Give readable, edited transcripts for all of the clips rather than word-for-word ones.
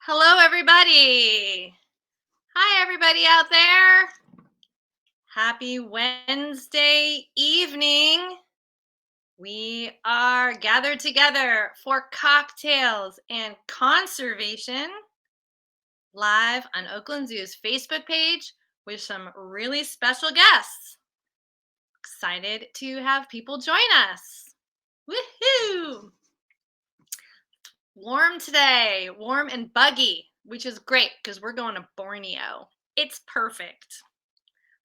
Hello, everybody. Hi, everybody out there. Happy Wednesday evening. We are gathered together for cocktails and conservation live on Oakland Zoo's Facebook page with some really special guests. Excited to have people join us. Woohoo! Warm today, warm and buggy, which is great because we're going to Borneo. It's perfect.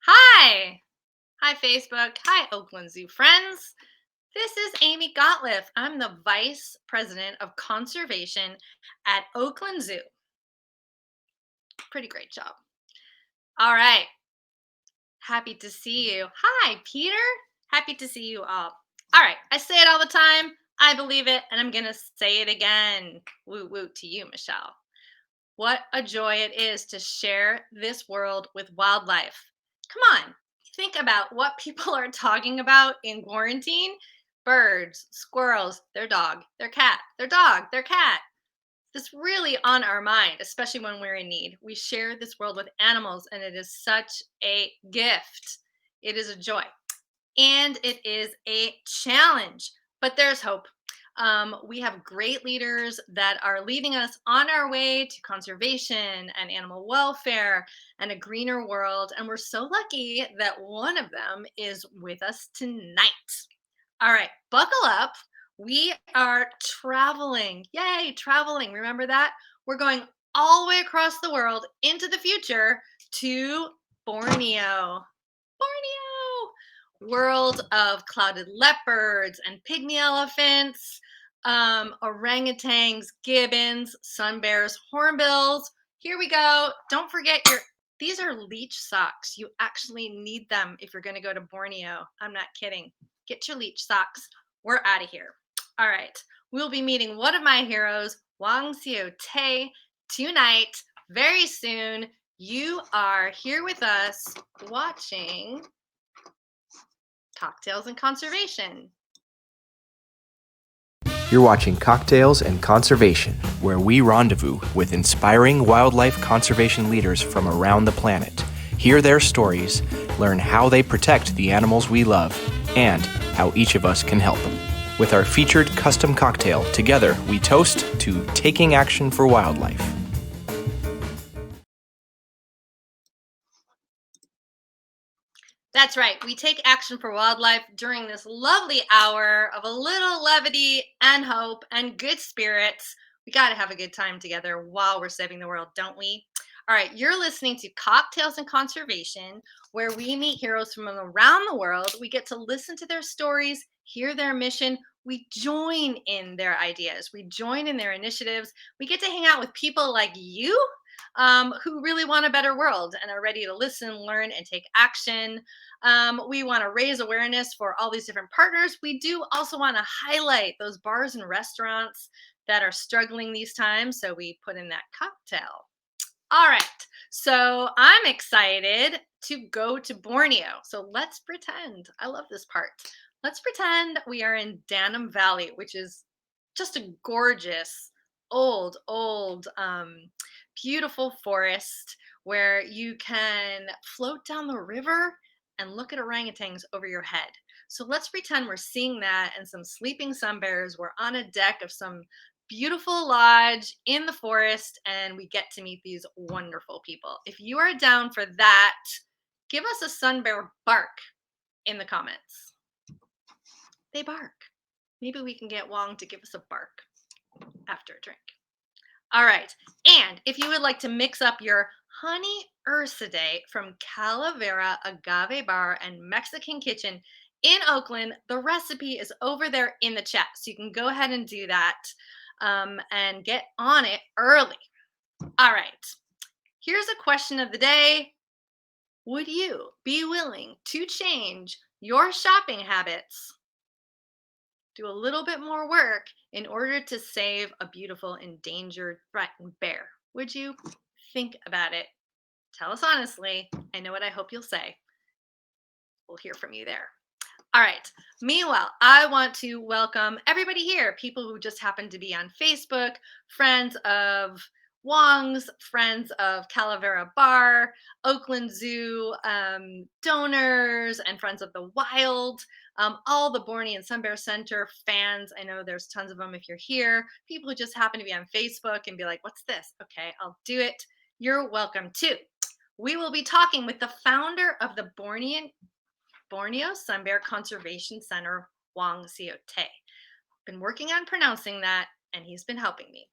Hi. Hi, Facebook. Hi, Oakland Zoo friends. This is Amy Gottliff. I'm the Vice President of Conservation at Oakland Zoo. Pretty great job. All right. Happy to see you. Hi, Peter. Happy to see you all. All right. I say it all the time. I believe it, and I'm going to say it again. Woo woo to you, Michelle. What a joy it is to share this world with wildlife. Come on, think about what people are talking about in quarantine. Birds, squirrels, their dog, their cat, their dog, their cat. It's really on our mind, especially when we're in need. We share this world with animals, and it is such a gift. It is a joy. And it is a challenge, but there's hope. We have great leaders that are leading us on our way to conservation and animal welfare and a greener world. And we're so lucky that one of them is with us tonight. All right, buckle up. We are traveling. Yay, traveling. Remember that? We're going all the way across the world into the future to Borneo. Borneo! World of clouded leopards and pygmy elephants, orangutans, gibbons, sun bears, hornbills. Here we go. Don't forget these are leech socks. You actually need them if you're going to go to Borneo. I'm not kidding. Get your leech socks. We're out of here. All right. We'll be meeting one of my heroes, Wong Siew Te, tonight, very soon. You are here with us watching Cocktails and Conservation. You're watching Cocktails and Conservation, where we rendezvous with inspiring wildlife conservation leaders from around the planet, hear their stories, learn how they protect the animals we love, and how each of us can help. With our featured custom cocktail, together we toast to taking action for wildlife. That's right. We take action for wildlife during this lovely hour of a little levity and hope and good spirits. We got to have a good time together while we're saving the world, don't we? All right, you're listening to Cocktails and Conservation, where we meet heroes from around the world. We get to listen to their stories, hear their mission. We join in their ideas. We join in their initiatives. We get to hang out with people like you who really want a better world and are ready to listen, learn, and take action. We want to raise awareness for all these different partners. We do also want to highlight those bars and restaurants that are struggling these times. So we put in that cocktail. All right. So I'm excited to go to Borneo. So let's pretend. I love this part. Let's pretend we are in Danam Valley, which is just a gorgeous, old, beautiful forest where you can float down the river and look at orangutans over your head. So let's pretend we're seeing that and some sleeping sun bears. We're on a deck of some beautiful lodge in the forest and we get to meet these wonderful people. If you are down for that, give us a sun bear bark in the comments. They bark. Maybe we can get Wong to give us a bark after a drink. All right. And if you would like to mix up your honey ursidae from Calavera Agave Bar and Mexican Kitchen in Oakland, the recipe is over there in the chat. So you can go ahead and do that and get on it early. All right. Here's a question of the day. Would you be willing to change your shopping habits? Do a little bit more work in order to save a beautiful endangered threatened bear. Would you? Think about it. Tell us honestly. I know what I hope you'll say. We'll hear from you there. All right. Meanwhile, I want to welcome everybody here, people who just happen to be on Facebook, friends of Wong's, friends of Calavera Bar, Oakland Zoo donors, and friends of the wild. All the Bornean Sun Bear Center fans. I know there's tons of them if you're here. People who just happen to be on Facebook and be like, what's this? Okay, I'll do it. You're welcome too. We will be talking with the founder of the Borneo Sun Bear Conservation Center, Wong Siew Te. Been working on pronouncing that, and he's been helping me.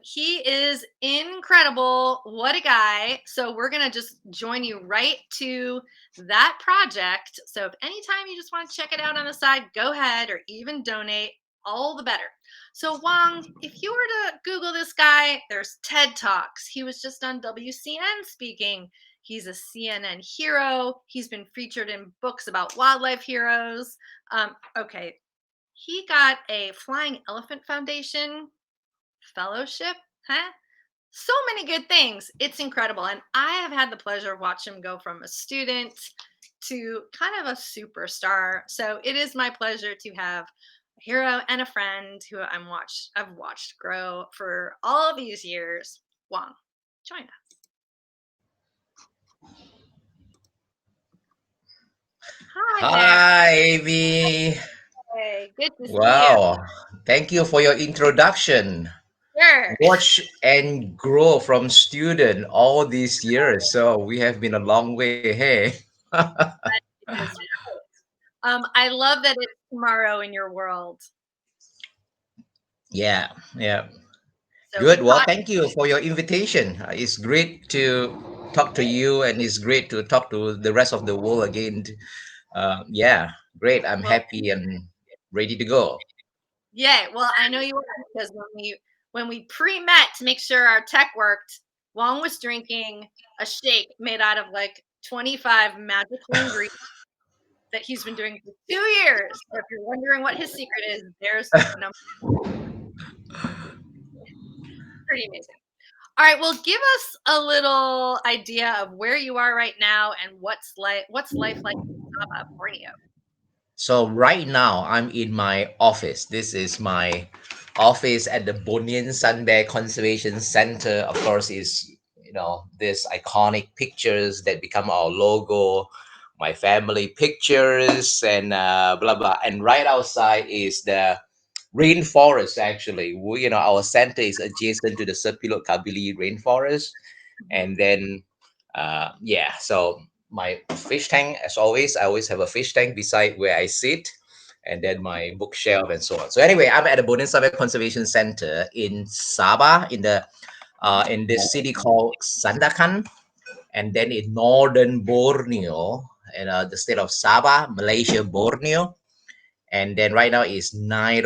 He is incredible. What a guy. So we're going to just join you right to that project. So if anytime you just want to check it out on the side, go ahead, or even donate, all the better. So Wong, if you were to Google this guy, there's TED Talks. He was just on WCN speaking. He's a CNN hero. He's been featured in books about wildlife heroes. Okay, he got a Flying Elephant Foundation fellowship, huh? So many good things. It's incredible. And I have had the pleasure of watching him go from a student to kind of a superstar. So it is my pleasure to have a hero and a friend who I've watched grow for all these years. Wong, join us. Hi there. Hi, Amy. Hey, good to see you. Wow. Thank you for your introduction. Sure. Watch and grow from student all these years. So we have been a long way. Hey. It is right. I love that it's tomorrow in your world. Yeah. Yeah. So we Good. Well, caught. thank you for your invitation. It's great to talk to you, and it's great to talk to the rest of the world again. Yeah. Great. I'm Well, happy and ready to go. yeah. Well, I know you were because when we pre-met to make sure our tech worked, Wong was drinking a shake made out of like 25 magical ingredients that he's been doing for 2 years. So if you're wondering what his secret is, there's number pretty amazing. All right, well, give us a little idea of where you are right now and what's life like in Borneo. So right now I'm in my office. This is my office at the Bornean Sun Bear Conservation Center. Of course, is this iconic pictures that become our logo, my family pictures, and blah blah. And right outside is the rainforest. Actually, our center is adjacent to the Sepilok rainforest, and then yeah, so my fish tank, as always, I always have a fish tank beside where I sit, and then my bookshelf and so on. So anyway, I'm at the Bornean Sabah Conservation Center in Sabah, in this city called Sandakan, and then in northern Borneo, in the state of Sabah, Malaysia, Borneo. And then right now is 9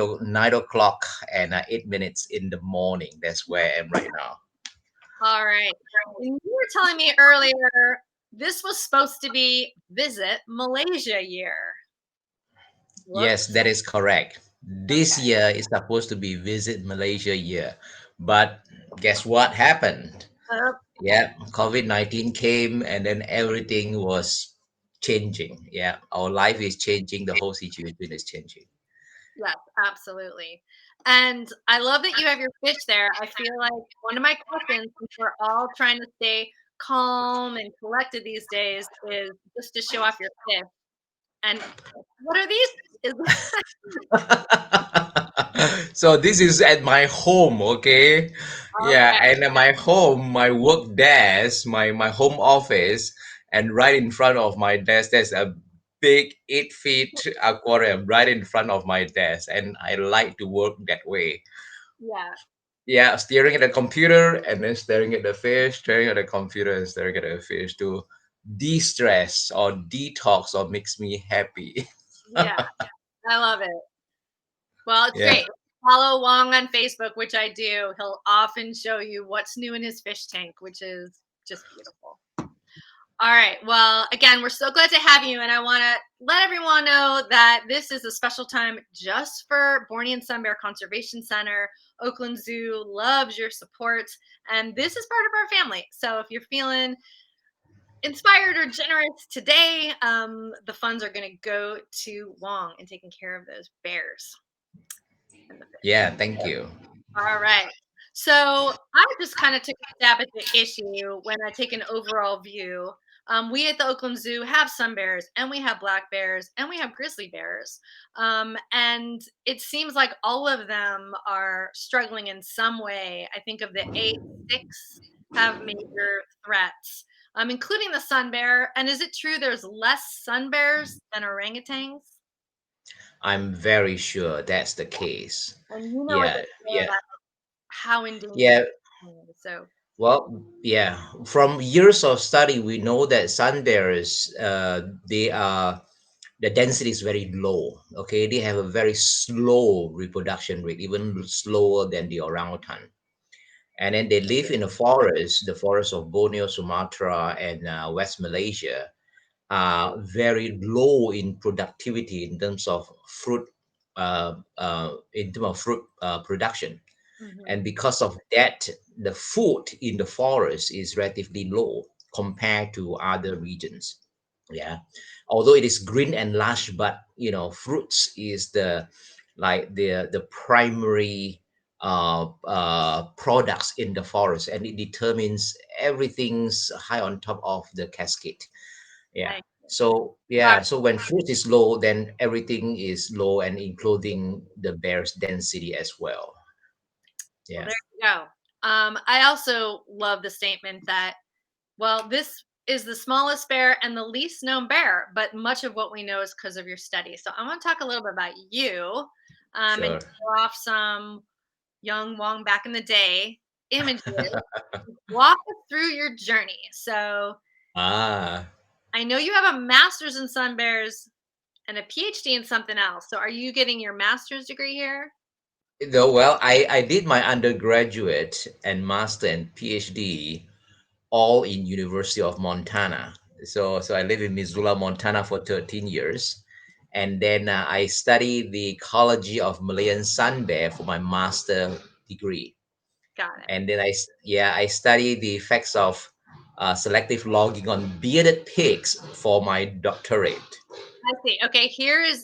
o'clock and 8 minutes in the morning. That's where I am right now. All right. And you were telling me earlier this was supposed to be Visit Malaysia year. Yes, Whoops. that is correct. This Okay. year is supposed to be Visit Malaysia year. But guess what happened? Uh, Yeah, COVID-19 came and then everything was changing. Yeah, our life is changing. The whole situation is changing. yes, absolutely. And I love that you have your fish there. I feel like one of my questions, since we're all trying to stay calm and collected these days, is just to show off your fish. And what are these? Is So this is at my home, okay? Yeah, okay. and at my home, my work desk, my home office, and right in front of my desk, there's a big 8 feet aquarium right in front of my desk, and I like to work that way. Yeah. Yeah, staring at the computer and then staring at the fish, staring at the computer and staring at the fish to de-stress or detox or makes me happy. Yeah. I love it. Well, it's Yeah. great. Follow Wong on Facebook, which I do. He'll often show you what's new in his fish tank, which is just beautiful. All right. Well, again, we're so glad to have you. And I want to let everyone know that this is a special time just for Bornean Sun Bear Conservation Center. Oakland Zoo loves your support. And this is part of our family. So if you're feeling inspired or generous today, the funds are going to go to Wong and taking care of those bears and the fish. Yeah, thank you. All right. So I just kind of took a stab at the issue when I take an overall view. We at the Oakland Zoo have sun bears, and we have black bears, and we have grizzly bears. And it seems like all of them are struggling in some way. I think of the A6 have major threats, including the sun bear. And is it true there's less sun bears than orangutans? I'm very sure that's the case. And you know what Yeah, they say yeah, about how endangered yeah. it is. So Well, yeah. From years of study, we know that sun bears, they are the density is very low. Okay, they have a very slow reproduction rate, even slower than the orangutan. And then they live in the forest of Borneo, Sumatra, and West Malaysia, are very low in productivity in terms of fruit production. mhm. And because of that, the food in the forest is relatively low compared to other regions. Yeah, although it is green and lush, but fruits is the primary products in the forest, and it determines everything's high on top of the cascade. Yeah. I So got yeah, it. so when fruit is low, then everything is low, and including the bear's density as well. Well, Yeah. there you go. I also love the statement that, well, this is the smallest bear and the least known bear, but much of what we know is because of your study. So I want to talk a little bit about you, and Sure. show off some young Wong back in the day images. Walk us through your journey. So Ah. I know you have a master's in sun bears and a PhD in something else. So are you getting your master's degree here? No, well, I did my undergraduate and master and PhD all in University of Montana. So I lived in Missoula, Montana for 13 years. And then I studied the ecology of Malayan sun bear for my master degree. Got it. And then I studied the effects of selective logging on bearded pigs for my doctorate. I see. Okay, here's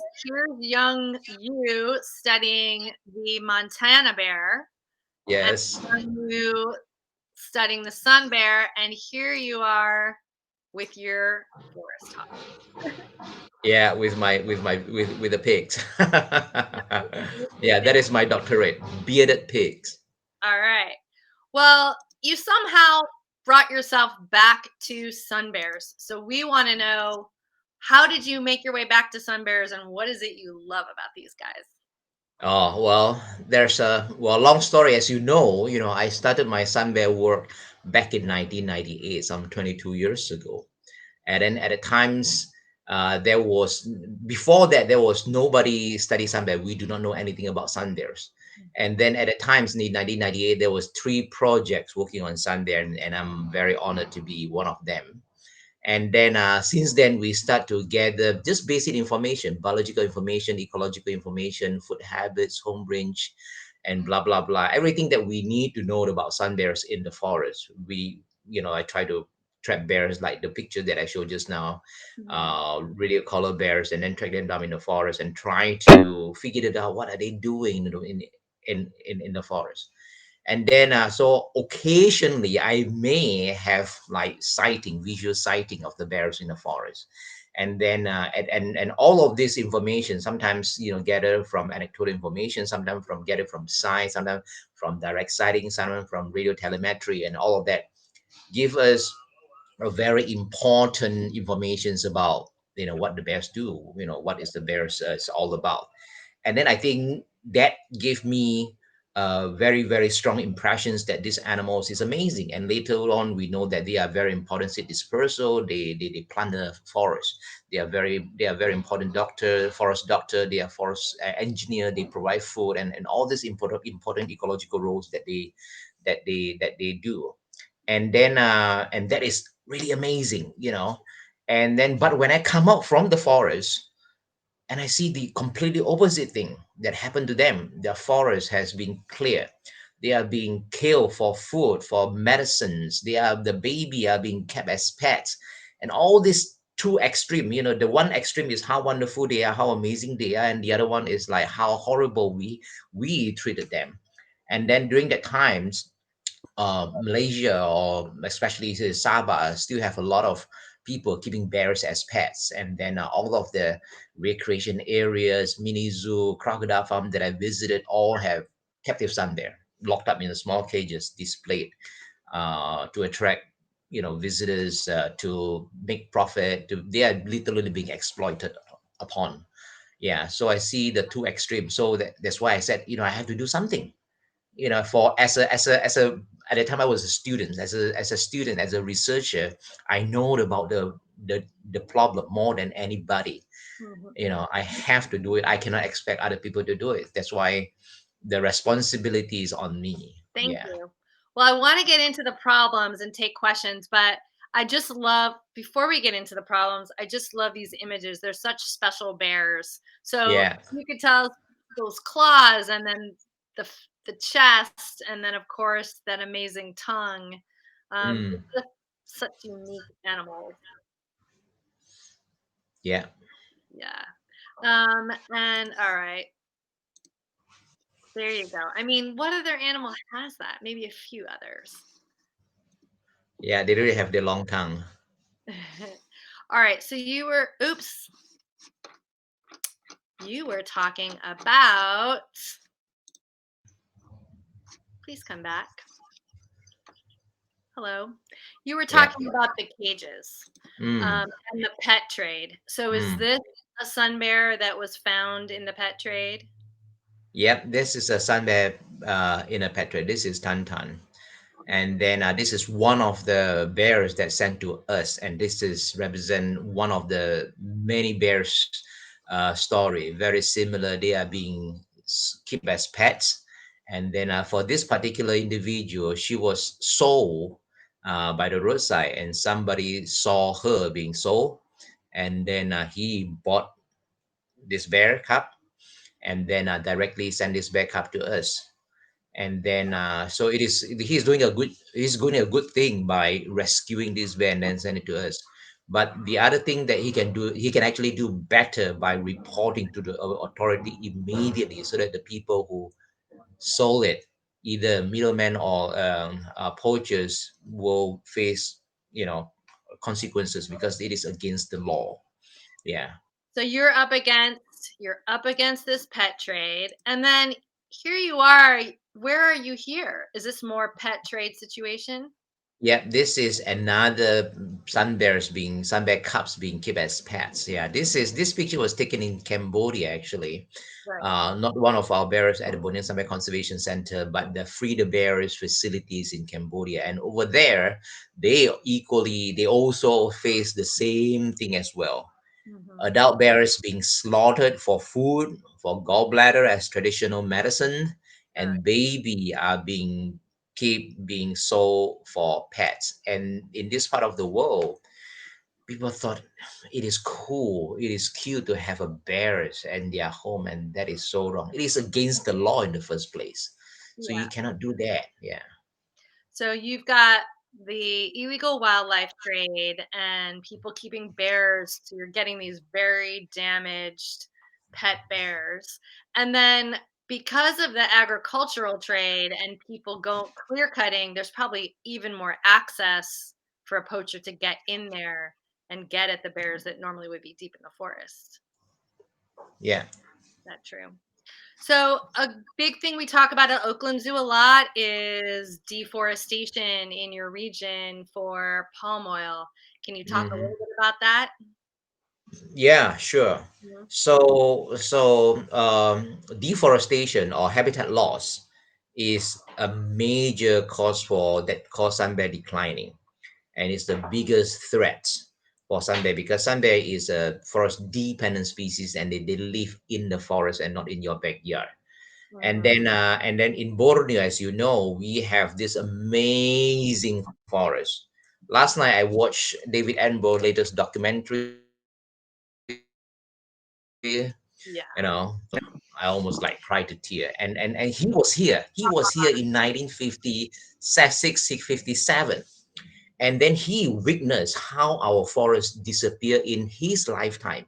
young you studying the Montana bear, and Yes. young you studying the sun bear, and here you are with your forest talk. Yeah, with the pigs. Yeah, that is my doctorate. Bearded pigs. All right. Well, you somehow brought yourself back to sun bears. So we want to know, how did you make your way back to sun bears, and what is it you love about these guys? Oh, well, there's a long story. As I started my sun bear work back in 1998, some 22 years ago. And then at the times, there was before that there was nobody study sun bear. We do not know anything about sun bears. And then at the times in 1998, there was three projects working on sun bear, and I'm very honored to be one of them. And then since then, we start to gather just basic information, biological information, ecological information, food habits, home range, and blah, blah, blah. Everything that we need to know about sun bears in the forest. I try to trap bears like the picture that I showed just now, Mhm. radio color bears, and then track them down in the forest and try to figure it out. What are they doing, in the forest? And then so occasionally I may have like visual sighting of the bears in the forest. And then and all of this information sometimes gathered from anecdotal information, sometimes from gathered from science, sometimes from direct sighting, sometimes from radio telemetry, and all of that give us a very important informations about what the bears do, what is the bears is all about. And then I think that gave me very very strong impressions that these animals is amazing. And later on we know that they are very important seed dispersal. They plant the forest. They are very important forest doctor. They are forest engineer. They provide food, and all these important ecological roles that they do. And that is really amazing. And then but when I come out from the forest and I see the completely opposite thing that happened to them. Their forest has been cleared. They are being killed for food, for medicines. The baby are being kept as pets, and all these two extreme. The one extreme is how wonderful they are, how amazing they are, and the other one is like how horrible we treated them. And then during that times, Malaysia, or especially Sabah, still have a lot of people keeping bears as pets. And then all of the recreation areas, mini zoo, crocodile farm that I visited, all have captive sun bear locked up in small cages, displayed to attract visitors, to make profit. They are literally being exploited upon. Yeah, so I see the two extremes. So that's why I said, I have to do something, for as a at the time I was a student, as a researcher. I know about the problem more than anybody. Mhm. I have to do it. I cannot expect other people to do it. That's why the responsibility is on me. Thank Yeah. you. Well, I want to get into the problems and take questions, but I just love, before we get into the problems, I just love these images. They're such special bears. So Yeah. you could tell those claws, and then the chest, and then of course that amazing tongue. Mm. It's just such unique animals. Yeah. Yeah. And all right, there you go. I mean, what other animal has that? Maybe a few others. Yeah, they really have the long tongue. All right, so you were talking about, please come back. Hello. You were Yeah. talking about the cages, Mm. and the pet trade. So is Mm. this a sun bear that was found in the pet trade? Yep, this is a sun bear in a pet trade. This is Tantan. And then this is one of the bears that sent to us, and this is represent one of the many bears story, very similar. They are being kept as pets. And then for this particular individual, she was sold by the roadside, and somebody saw her being sold, and then he bought this bear cub, and then directly sent this bear cub to us. And then so he's doing a good thing by rescuing this bear and then send it to us. But the other thing that he can actually do better by reporting to the authority immediately, so that the people who sold it, either middlemen or poachers, will face consequences, because it is against the law. Yeah. So you're up against this pet trade, and then here you are. Where are you here? Is this more pet trade situation? Yeah, this is another sun bear cubs being kept as pets. Yeah, this picture was taken in Cambodia actually. Right. Not one of our bears at the Bornean Sun Bear Conservation Center, but the Free the Bears facilities in Cambodia. And over there, they also face the same thing as well. Mhm. Adult bears being slaughtered for food, for gallbladder as traditional medicine, All right. and baby are being sold for pets. And in this part of the world, people thought it is cool, it is cute to have a bears in their home, and that is so wrong. It is against the law in the first place. So Yeah. you cannot do that. Yeah. So you've got the illegal wildlife trade and people keeping bears. So you're getting these very damaged pet bears. And then because of the agricultural trade and people go clear cutting, there's probably even more access for a poacher to get in there and get at the bears that normally would be deep in the forest. Yeah. Is that true? So a big thing we talk about at Oakland Zoo a lot is deforestation in your region for palm oil. Can you talk a Hmm. little bit about that? Yeah, sure. Mhm. Deforestation or habitat loss is a major cause for that cause sun bear declining, and it's the biggest threat for sun bear, because sun bear is a forest dependent species, and they live in the forest and not in your backyard. And Mhm. then in Borneo, as you know, we have this amazing forest. Last night I watched David Attenborough's latest documentary, Yeah. I almost like cried to tear. And he was here. He was here in 1956, 57. And then he witnessed how our forests disappear in his lifetime.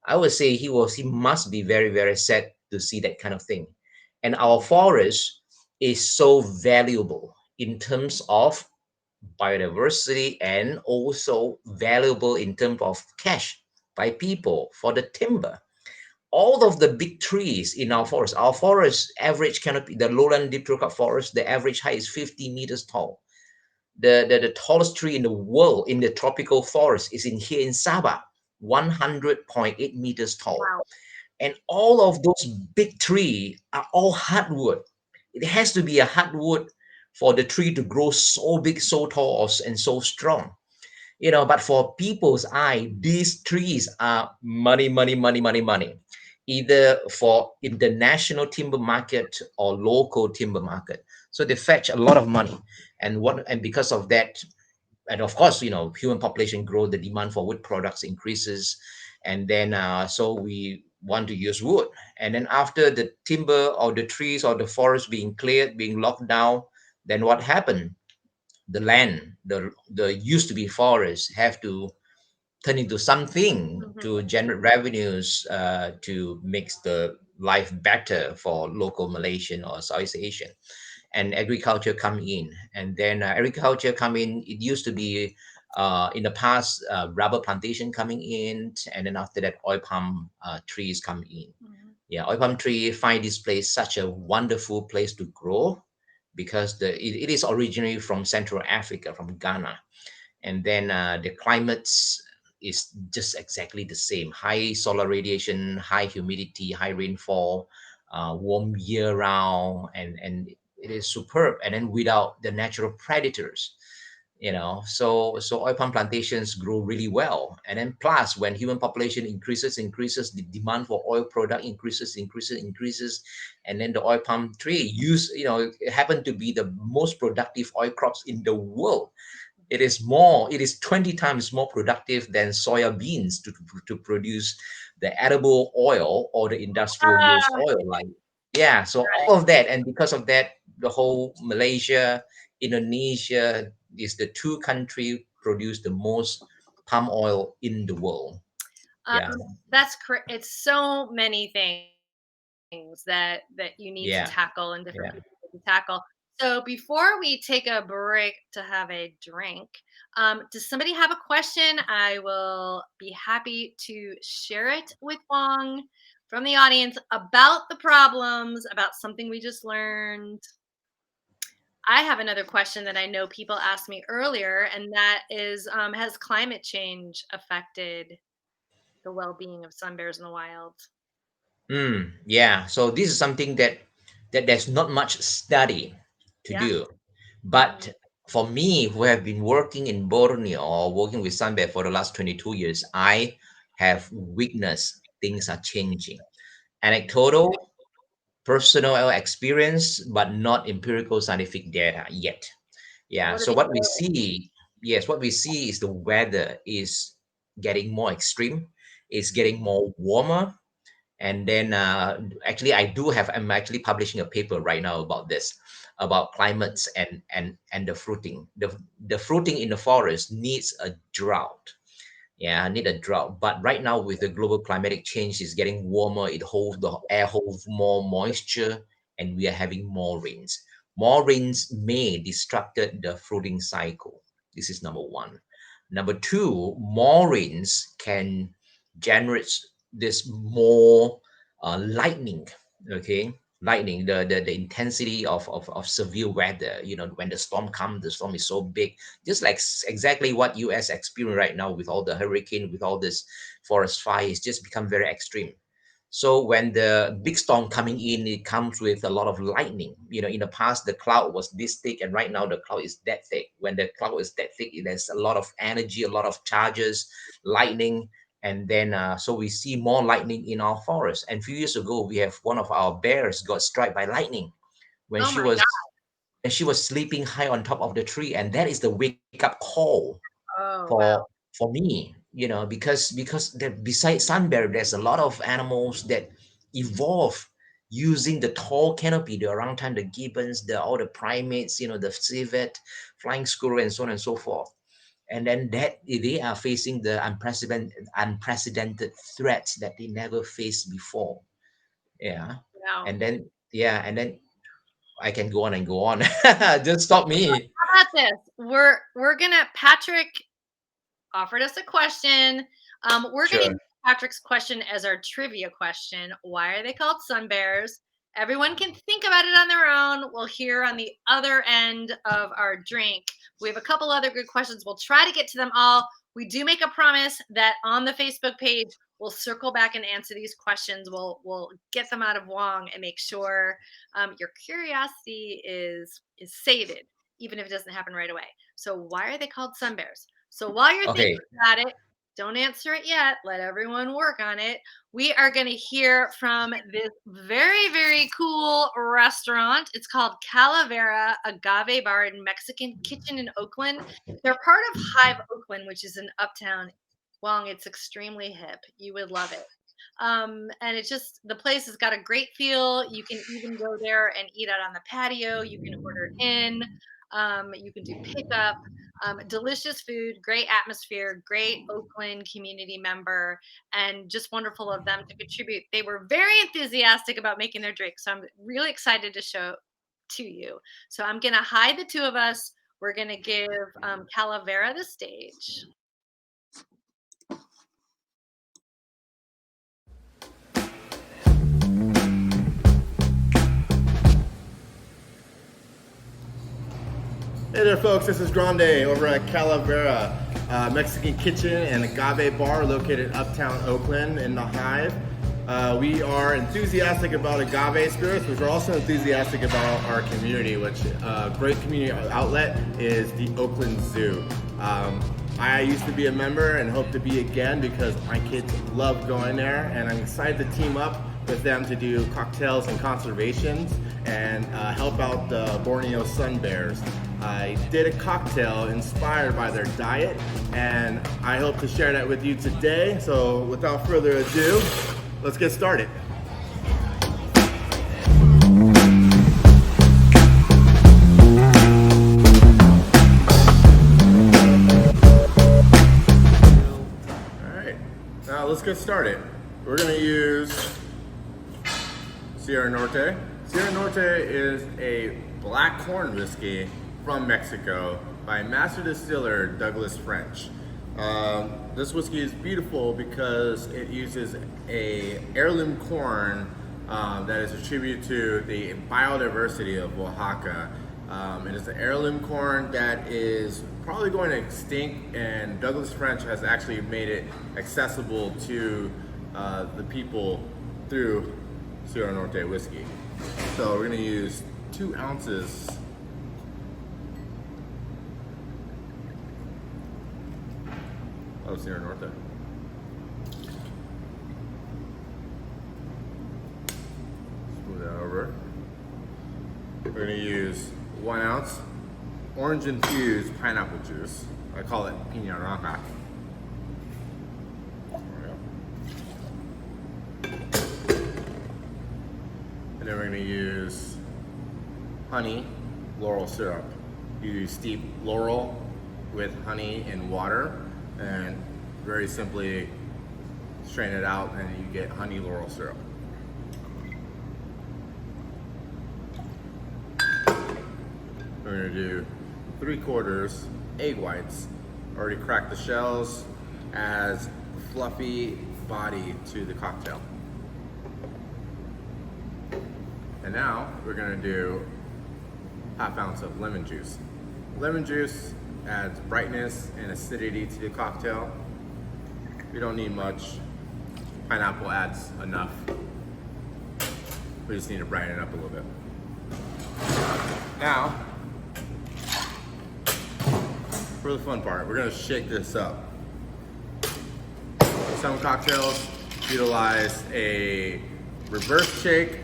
I would say he must be very, very sad to see that kind of thing. And our forests is so valuable in terms of biodiversity and also valuable in terms of cash by people for the timber. All of the big trees in our forest average canopy, the lowland deep tropical forest, the average height is 50 meters tall. The tallest tree in the world in the tropical forest is in here in Sabah, 100.8 meters tall. Wow. And all of those big trees are all hardwood. It has to be a hardwood for the tree to grow so big, so tall, and so strong. But for people's eye, these trees are money, money, money, money, money, either for international timber market or local timber market. So they fetch a lot of money. And because of that, and of course, human population grow, the demand for wood products increases, and then so we want to use wood. And then after the timber or the trees or the forest being cleared, being locked down, then what happened? The land, the used to be forest, have to turn into something Mhm. to generate revenues, to make the life better for local Malaysian or Southeast Asian. And agriculture come in, and then agriculture come in. It used to be in the past, rubber plantation coming in, and then after that oil palm trees come in. Mhm. Yeah, oil palm tree find this place such a wonderful place to grow, because it is originally from Central Africa, from Ghana. And then the climates is just exactly the same: high solar radiation, high humidity, high rainfall, warm year round, and it is superb. And then without the natural predators, so oil palm plantations grow really well. And then plus, when human population increases, the demand for oil product increases. And then the oil palm tree it happened to be the most productive oil crops in the world. It is 20 times more productive than soya beans to produce the edible oil or the industrial use Ah, oil. Like, yeah, so all of that. And because of that, the whole Malaysia, Indonesia is the two country produce the most palm oil in the world. um, Yeah, it's so many things that you need to yeah, tackle and different yeah. people need to tackle. So before we take a break to have a drink, does somebody have a question? I will be happy to share it with Wong from the audience about the problems, about something we just learned. I have another question that I know people asked me earlier, and that is, has climate change affected the well-being of sun bears in the wild? Yeah. So this is something that there's not much study to Yeah. do. Mhm. But for me, who have been working in Borneo or working with Sunbear for the last 22 years, I have witnessed things are changing. Anecdotal, personal experience, but not empirical scientific data yet. Yeah. What are So the what we see, yes, what we see is the weather is getting more extreme, is getting more warmer. And then actually I'm actually publishing a paper right now about this, about climates and the fruiting. The fruiting in the forest needs a drought. Yeah, need a drought. But right now, with the global climatic change, is getting warmer. The air holds more moisture, and we are having more rains. More rains may disrupted the fruiting cycle. This is number one. Number two, more rains can generate this more lightning. Okay, lightning, the intensity of severe weather. When the storm comes, the storm is so big, just like exactly what US experience right now with all the hurricane, with all this forest fires, just become very extreme. So when the big storm coming in, it comes with a lot of lightning. In the past, the cloud was this thick, and right now the cloud is that thick. When the cloud is that thick, there's a lot of energy, a lot of charges, lightning. And then so we see more lightning in our forest. And a few years ago, we have one of our bears got struck by lightning when Oh she my was god. and she was sleeping high on top of the tree. And that is the wake up call Oh for wow. for me, because besides sun bear, there's a lot of animals that evolve using the tall canopy, the orangutan, the gibbons, all the primates, the civet, flying squirrel, and so on and so forth. And then that they are facing the unprecedented threats that they never faced before. Yeah. Wow. And then, yeah, and then I can go on and go on. Just stop me. How about this? We're gonna Patrick offered us a question. We're going to Sure. use Patrick's question as our trivia question. Why are they called sun bears? Everyone can think about it on their own. We'll hear on the other end of our drink. We have a couple other good questions. We'll try to get to them all. We do make a promise that on the Facebook page, we'll circle back and answer these questions. We'll get them out of Wong and make sure your curiosity is sated, even if it doesn't happen right away. So why are they called sun bears? So while you're thinking Okay. about it, don't answer it yet. Let everyone work on it. We are going to hear from this very, very cool restaurant. It's called Calavera Agave Bar and Mexican Kitchen in Oakland. They're part of Hive Oakland, which is in Uptown. Wong, it's extremely hip. You would love it. And it's just, the place has got a great feel. You can even go there and eat out on the patio. You can order in. You can do pickup. Delicious food, great atmosphere, great Oakland community member, and just wonderful of them to contribute. They were very enthusiastic about making their drink, so I'm really excited to show to you. So I'm going to hide the two of us. We're going to give Calavera the stage. Hey there, folks. This is Grande over at Calavera Mexican Kitchen and Agave Bar located uptown Oakland in the Hive. We are enthusiastic about agave spirits, but we're also enthusiastic about our community, which great community outlet is the Oakland Zoo. I used to be a member and hope to be again because my kids love going there, and I'm excited to team up with them to do cocktails and conservations and help out the Borneo sun bears. I did a cocktail inspired by their diet, and I hope to share that with you today. So without further ado, let's get started. All right, now let's get started. We're gonna use Sierra Norte. Sierra Norte is a black corn whiskey from Mexico by master distiller Douglas French. This whiskey is beautiful because it uses a heirloom corn that is attributed to the biodiversity of Oaxaca. It is an heirloom corn that is probably going to extinct, and Douglas French has actually made it accessible to the people through Sierra Norte whiskey. So we're going to use 2 ounces of Sierra Norte. Smooth that over. We're going to use 1 ounce orange infused pineapple juice. I call it piña naranja. And then we're going to use honey laurel syrup. You steep laurel with honey and water, and very simply strain it out, and you get honey laurel syrup. We're going to do 3/4 egg whites. Already cracked the shells, adds fluffy body to the cocktail. And now we're going to do 1/2 ounce of lemon juice. Lemon juice adds brightness and acidity to the cocktail. We don't need much. Pineapple adds enough. We just need to brighten it up a little bit. Now, for the fun part, we're gonna shake this up. Some cocktails utilize a reverse shake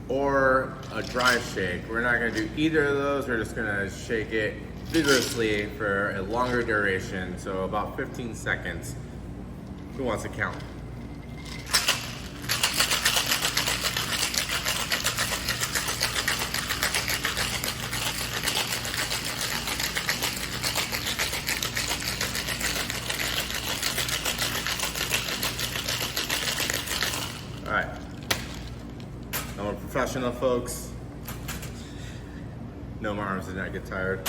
or a dry shake. We're not gonna do either of those. We're just gonna shake it vigorously for a longer duration, so about 15 seconds. Who wants to count? All right. I'm a professional, folks. No, my arms did not get tired.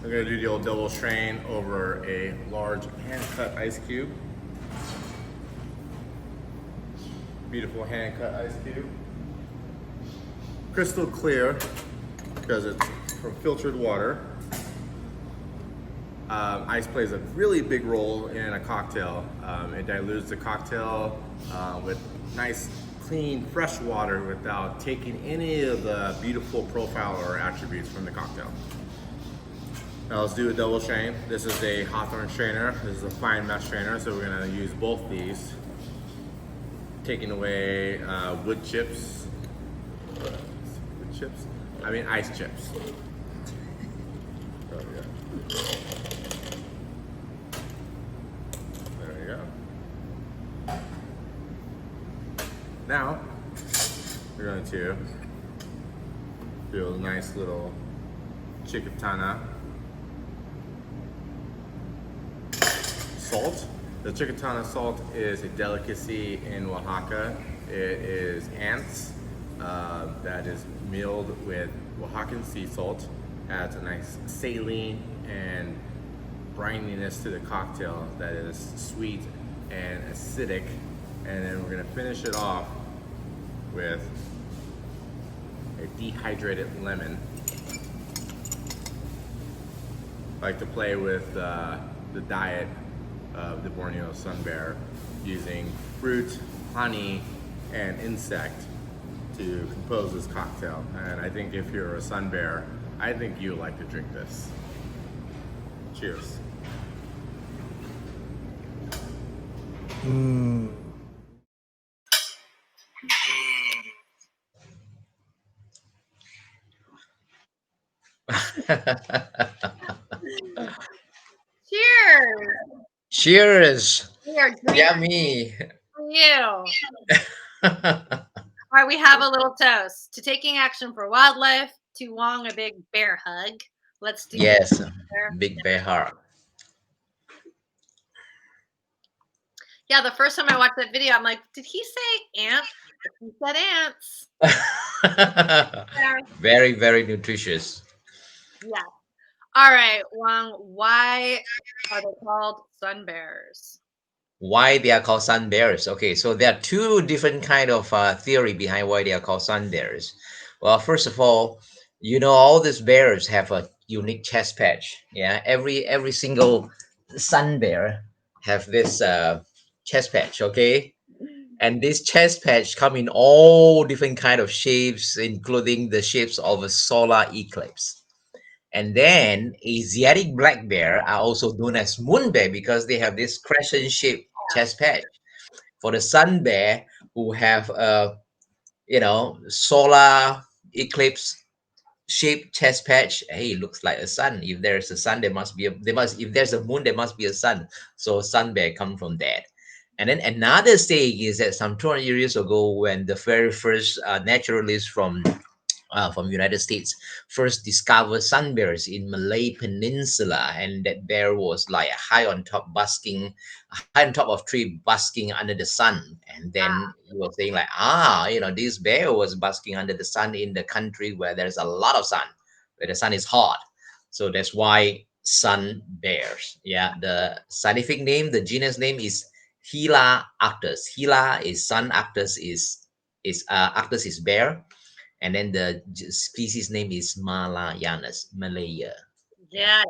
I'm gonna do the old double strain over a large hand-cut ice cube. Beautiful hand-cut ice cube. Crystal clear because it's from filtered water. Ice plays a really big role in a cocktail. It dilutes the cocktail with nice, clean, fresh water without taking any of the beautiful profile or attributes from the cocktail. Now let's do a double strain. This is a Hawthorne strainer. This is a fine mesh strainer, so we're gonna use both these. Taking away wood chips. Wood chips? I mean ice chips. Oh, yeah. There you go. Now, we're going to do a nice little chicatana salt. The chicatana salt is a delicacy in Oaxaca. It is ants that is milled with Oaxacan sea salt. Adds a nice saline and brininess to the cocktail that is sweet and acidic. And then we're gonna finish it off with a dehydrated lemon. I like to play with the diet of the Borneo sun bear using fruit, honey, and insect to compose this cocktail. And I think if you're a sun bear, I think you like to drink this. Cheers. Cheers. Cheers. We are drinking Yummy. for you. All right, we have a little toast to taking action for wildlife, to Wong a big bear hug. Let's do Yes, bear. big bear heart. Yeah, the first time I watched that video, I'm like, did he say ant? He said ants. Very, very nutritious. Yeah. All right, Wong, why are they called sun bears? Why they are called sun bears? Okay, so there are two different kind of theory behind why they are called sun bears. Well, first of all, all these bears have a unique chest patch. Yeah, every single sun bear have this chest patch. Okay, and this chest patch come in all different kind of shapes, including the shapes of a solar eclipse. And then Asiatic black bear are also known as moon bear because they have this crescent-shaped chest patch. For the sun bear, who have a solar eclipse shaped chest patch, hey, it looks like a sun. If there's a sun, if there's a moon, there must be a sun. So sun bear come from that. And then another saying is that some 200 years ago, when the very first naturalists from United States first discovered sun bears in Malay Peninsula, and that bear was like high on top of tree basking under the sun. And then he was saying like, this bear was basking under the sun in the country where there's a lot of sun, where the sun is hot. So that's why sun bears. Yeah, the scientific name, the genus name is Gila arctos. Gila is sun, arctos is bear. And then the species name is Malayanus, Malaya. Yeah.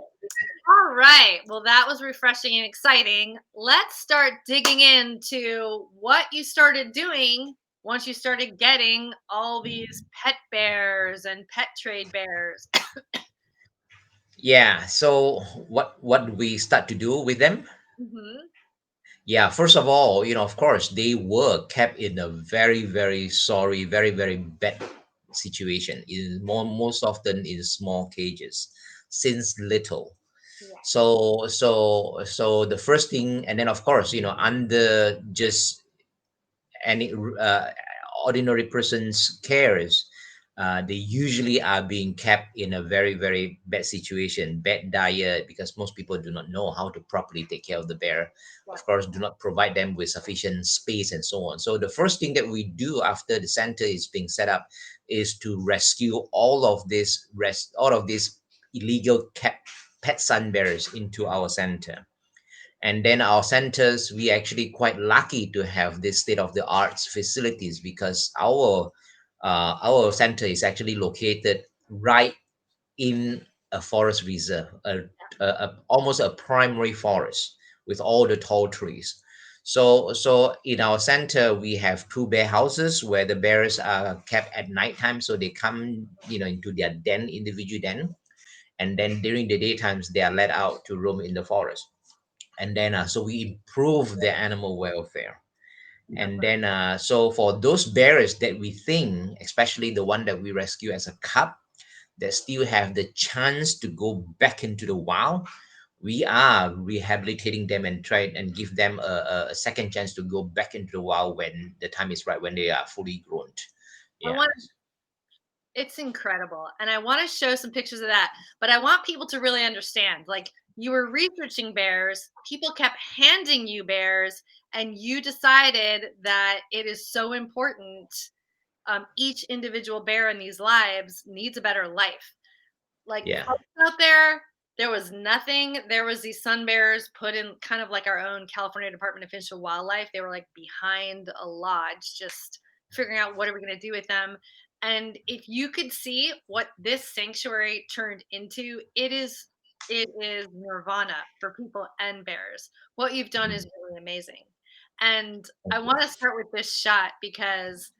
All right. Well, that was refreshing and exciting. Let's start digging into what you started doing once you started getting all these pet bears and pet trade bears. Yeah. So what do we start to do with them? Mm-hmm. Yeah. First of all, of course, they were kept in a very, very sorry, very, very bad situation. Most often in small cages since little. Yeah. So the first thing, and then of course, under just any ordinary person's cares, They usually are being kept in a very, very bad situation, bad diet, because most people do not know how to properly take care of the bear. Yeah. Of course, do not provide them with sufficient space and so on. So the first thing that we do after the center is being set up is to rescue all of these illegal kept pet sun bears into our center. And then our centers, we actually quite lucky to have this state of the arts facilities, because our center is actually located right in a forest reserve, almost a primary forest with all the tall trees. So in our center we have two bear houses where the bears are kept at nighttime, so they come, into their den, individual den, and then during the daytimes they are let out to roam in the forest. And then so we improve their animal welfare. And then so for those bears that we think, especially the one that we rescue as a cub, that still have the chance to go back into the wild, we are rehabilitating them and try and give them a second chance to go back into the wild when the time is right, when they are fully grown. I Yeah. want It's incredible. And I want to show some pictures of that, but I want people to really understand, like, you were researching bears, people kept handing you bears, and you decided that it is so important. Each individual bear in these lives needs a better life. Like, Yeah. folks out there was nothing. There was these sun bears put in kind of like our own California Department of Fish and Wildlife. They were like behind a lodge, just figuring out what are we going to do with them. And if you could see what this sanctuary turned into, it is nirvana for people and bears. What you've done is Mhm. really amazing. And I Thank you. want to start with this shot because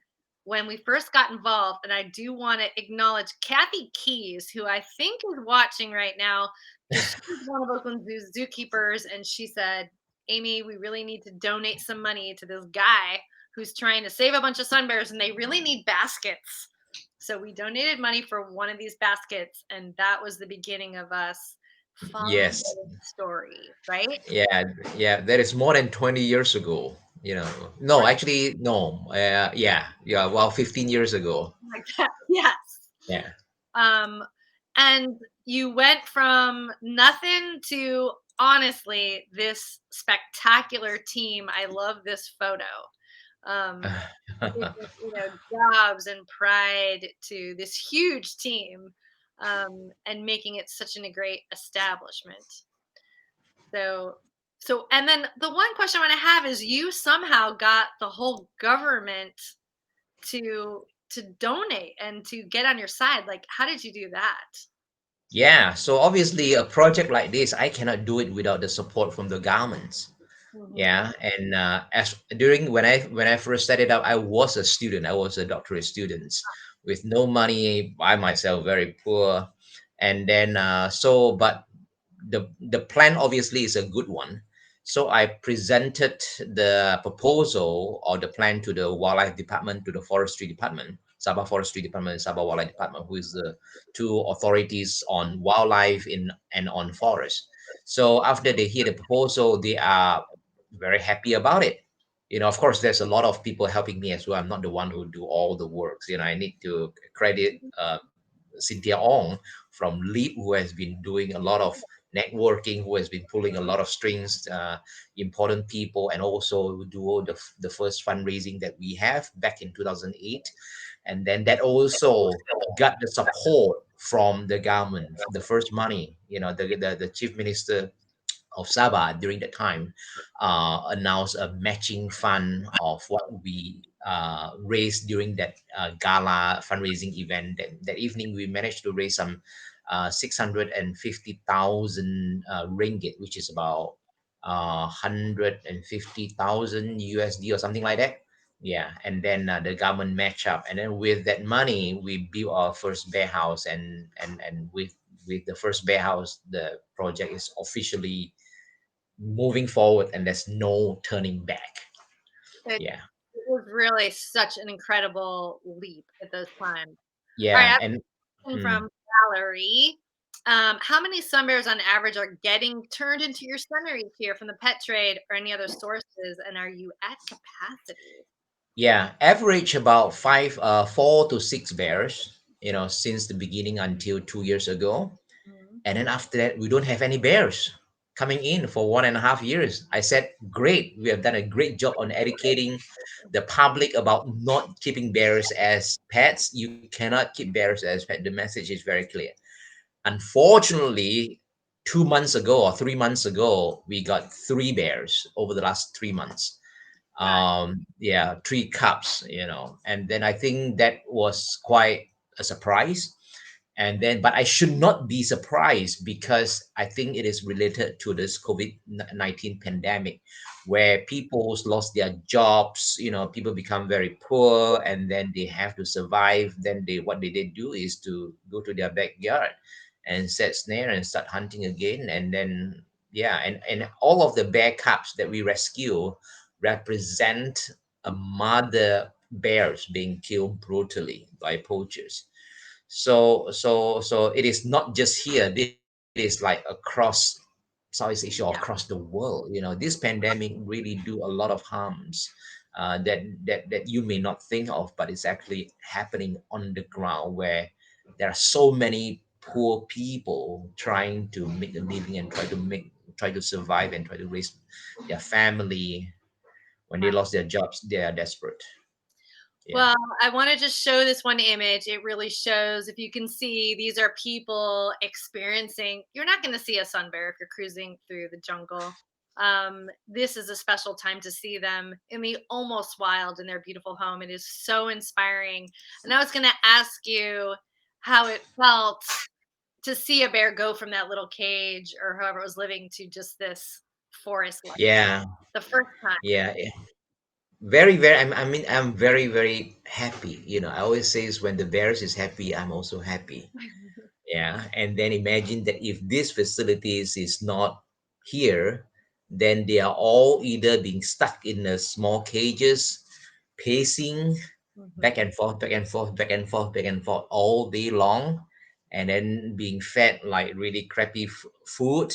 when we first got involved, and I do want to acknowledge Kathy Keys, who I think is watching right now, because she's one of Oakland Zoo's zookeepers, and she said, Amy, we really need to donate some money to this guy who's trying to save a bunch of sun bears, and they really need baskets. So we donated money for one of these baskets, and that was the beginning of us following Yes. the story, right? Yeah, yeah, that is more than 20 years ago. No, actually, no. Yeah, well, 15 years ago. Like that. Yes. Yeah. Um, and you went from nothing to honestly this spectacular team. I love this photo. Um, jobs and pride to this huge team, and making it such a great establishment. So, and then the one question I want to have is, you somehow got the whole government to donate and to get on your side. Like, how did you do that? Yeah, so obviously a project like this, I cannot do it without the support from the governments. Mhm. Yeah, and as during when I first set it up, I was a student. I was a doctorate student with no money, by myself, very poor. And then but the plan obviously is a good one. So I presented the proposal or the plan to the wildlife department, to the forestry department, Sabah Forestry Department and Sabah Wildlife Department, who is the two authorities on wildlife in and on forest. So after they hear the proposal, they are very happy about it. Of course, there's a lot of people helping me as well. I'm not the one who do all the works. I need to credit Cynthia Ong from Leap, who has been doing a lot of networking, who has been pulling a lot of strings, important people, and also do the first fundraising that we have back in 2008. And then that also got the support from the government, the first money, the chief minister of Sabah during that time announced a matching fund of what we raised during that gala fundraising event. That evening, we managed to raise some 650,000 ringgit, which is about 150,000 USD or something like that. Yeah, and then the government match up, and then with that money, we built our first bear house, and with the first bear house, the project is officially moving forward, and there's no turning back. It, Yeah. it was really such an incredible leap at those times. All right, I Yeah. have And a question mm, from Valerie. How many sun bears on average are getting turned into your center each year from the pet trade or any other sources, and are you at capacity? yeah, average about 4 to 6 bears. since the beginning until 2 years ago. Mhm. And then after that, we don't have any bears coming in for 1.5 years. I said, great, we have done a great job on educating the public about not keeping bears as pets. You cannot keep bears as pets. The message is very clear. Unfortunately, 2 months ago or 3 months ago, we got three bears over the last 3 months. Got Yeah, three cups, and then I think that was quite a surprise. And then, but I should not be surprised because I think it is related to this COVID-19 pandemic, where people lost their jobs. People become very poor, and then they have to survive. Then what they did do is to go to their backyard and set snare and start hunting again. And then, yeah, and all of the bear cubs that we rescue represent a mother bears being killed brutally by poachers. So it is not just here. This is like across Southeast Asia, or across the yeah. world. This pandemic really do a lot of harms that you may not think of, but it's actually happening on the ground, where there are so many poor people trying to make a living and try to survive and try to raise their family. When they lost their jobs, they are desperate. Yeah. Well, I want to just show this one image. It really shows, if you can see, these are people experiencing. You're not going to see a sun bear if you're cruising through the jungle. This is a special time to see them in the almost wild in their beautiful home. It is so inspiring. And I was going to ask you how it felt to see a bear go from that little cage or however it was living to just this forest life Yeah. the first time. Yeah. Very, very, I mean, I'm very, very happy. I always say is when the bears is happy, I'm also happy. Yeah. And then imagine that if these facilities is not here, then they are all either being stuck in the small cages, pacing back Mhm. and forth, back and forth, back and forth, back and forth all day long, and then being fed like really crappy food.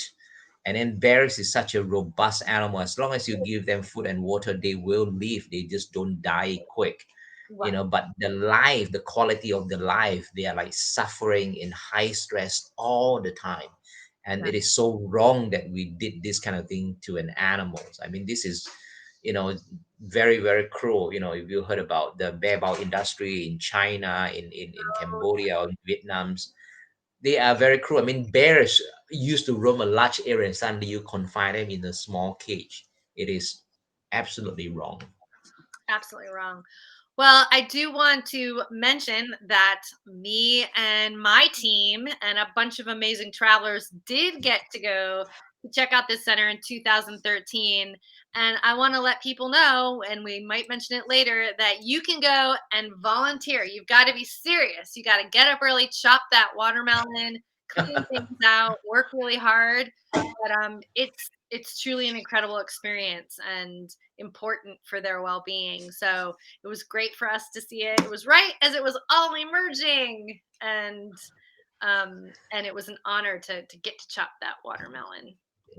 And then bears is such a robust animal. As long as you give them food and water, they will live. They just don't die quick. Right. But the life, the quality of the life, they are like suffering in high stress all the time. And Right. it is so wrong that we did this kind of thing to an animals. I mean, this is, you know, very, very cruel. If you heard about the bear bow industry in China, in Cambodia, or in Vietnam's, they are very cruel. I mean, bears used to roam a large area, and suddenly you confine them in a small cage. It is absolutely wrong. Absolutely wrong. Well, I do want to mention that me and my team and a bunch of amazing travelers did get to go to check out this center in 2013. And I want to let people know, and we might mention it later, that you can go and volunteer. You've got to be serious. You got to get up early, chop that watermelon, clean things out, work really hard. But it's truly an incredible experience and important for their well-being. So it was great for us to see it. It was right as it was all emerging, and it was an honor to get to chop that watermelon.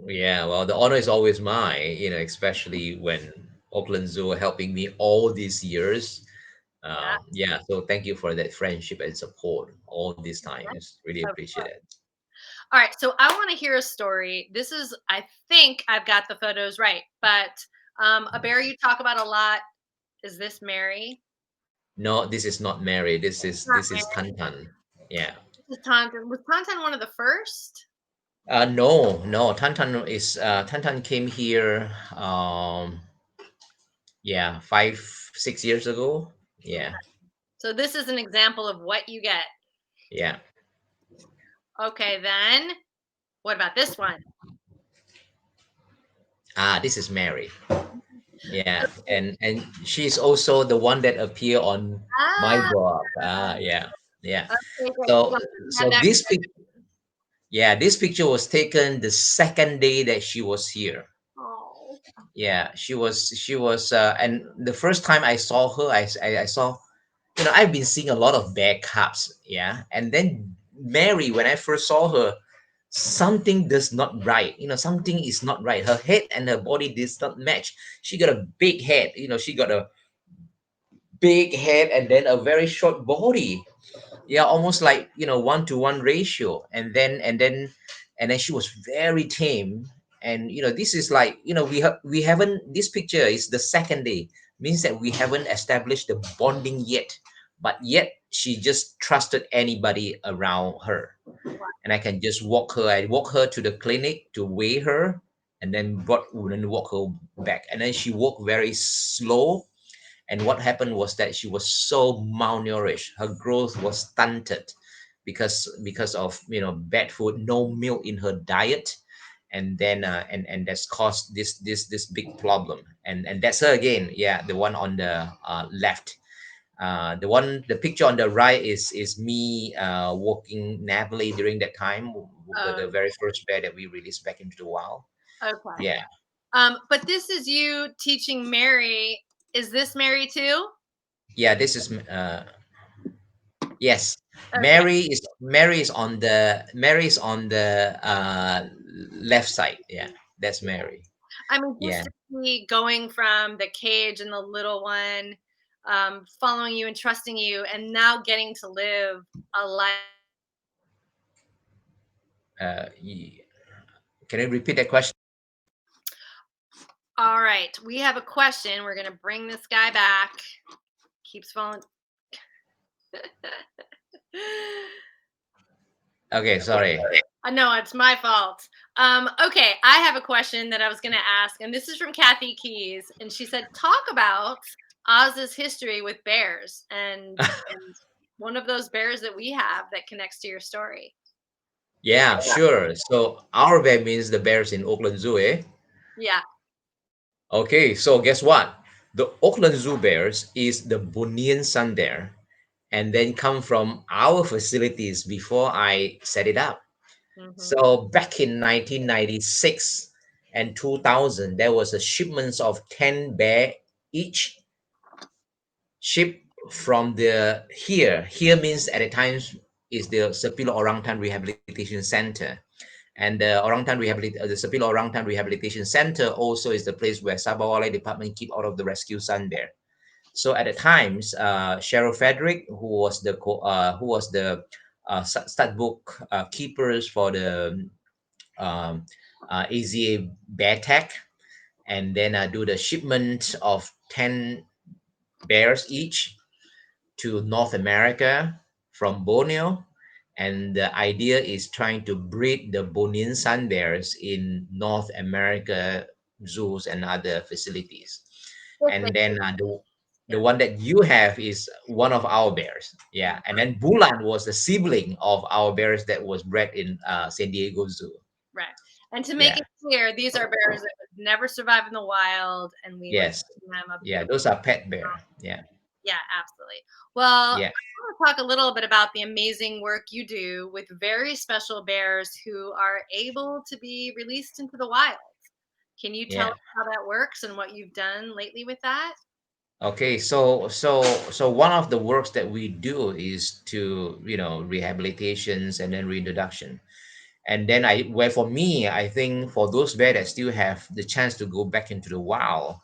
Yeah, well, the honor is always mine, especially when Oakland Zoo are helping me all these years. Yeah, Yeah, so thank you for that friendship and support all this time. It's really of appreciate course. it. All right, so I want to hear a story. This is, I think I've got the photos right, but a bear you talk about a lot. Is this Mary? No, this is not Mary. This is Not this is Mary. Tantan. Yeah. This is Tauntaun. Was Tauntaun one of the first? No, no. Tantan came here. Yeah, 5, 6 years ago. Okay. Yeah, So this is an example of what you get. yeah. Okay, then what about this one? This is Mary. Yeah, and she's also the one that appear on my Ah, blog. Yeah, yeah. okay, great. So Have so that. this picture was taken the second day that she was here. Oh, Yeah, she was, and the first time I saw her, I saw, I've been seeing a lot of bear cubs. Yeah, and then Mary, when I first saw her, something does not right. Something is not right. Her head and her body does not match. She got a big head. She got a big head and then a very short body. yeah, almost like, 1-to-1 ratio. And then she was very tame. And this is like, we haven't, this picture is the second day, means that we haven't established the bonding yet, but yet she just trusted anybody around her. And I can just walk her to the clinic to weigh her, and then walk her back. And then she walked very slow. And what happened was that she was so malnourished. Her growth was stunted because of bad food, no milk in her diet. And then and that's caused this big problem. And that's her again. Yeah, the one on the left. The picture on the right is me walking nappily during that time, the Oh, very first bear that we released back into the wild. okay. Yeah. But this is you teaching Mary. Is this Mary too? Yeah, this is yes. Okay. Mary's on the left side. Yeah, that's Mary. I mean, just Yeah. to see going from the cage and the little one, following you and trusting you, and now getting to live a life. Y- can you repeat that question? All right, we have a question. We're gonna bring this guy back. Keeps falling. Okay, sorry. No, it's my fault. Okay, I have a question that I was going to ask, and this is from Kathy Keys, and she said, "Talk about Oz's history with bears, and one of those bears that we have that connects to your story." Yeah, sure. So our bear means the bears in Oakland Zoo, eh? Yeah. Okay, so guess what? The Oakland Zoo bears is the Bornean sun bear, and then come from our facilities before I set it up. Hmm. So back in 1996 and 2000, there was a shipments of 10 bear each shipped from the here. Here means at the times is the Sepilok Orangutan Rehabilitation Center. And the Sepilok Orangutan Rehabilitation Center also is the place where Sabah Wildlife Department keep out of the rescue sun bear. So at the times, Cheryl Frederick, who was the stud book keepers for the um, AZA Bear Tech, and then do the shipment of 10 bears each to North America from Borneo. And the idea is trying to breed the Bornean sun bears in North America zoos and other facilities. And then the Yeah. one that you have is one of our bears. Yeah. And then Bulan was the sibling of our bears that was bred in San Diego Zoo. Right. And to make Yeah. it clear, these are bears that would never survive in the wild, and we were Yes. giving them a Yeah. beautiful. Those are pet bear. Yeah. Yeah, absolutely. Well, Yeah. I want to talk a little bit about the amazing work you do with very special bears who are able to be released into the wild. Can you tell Yeah. us how that works and what you've done lately with that? Okay, so one of the works that we do is to rehabilitations and then reintroduction. And then where for me, I think for those bears that still have the chance to go back into the wild,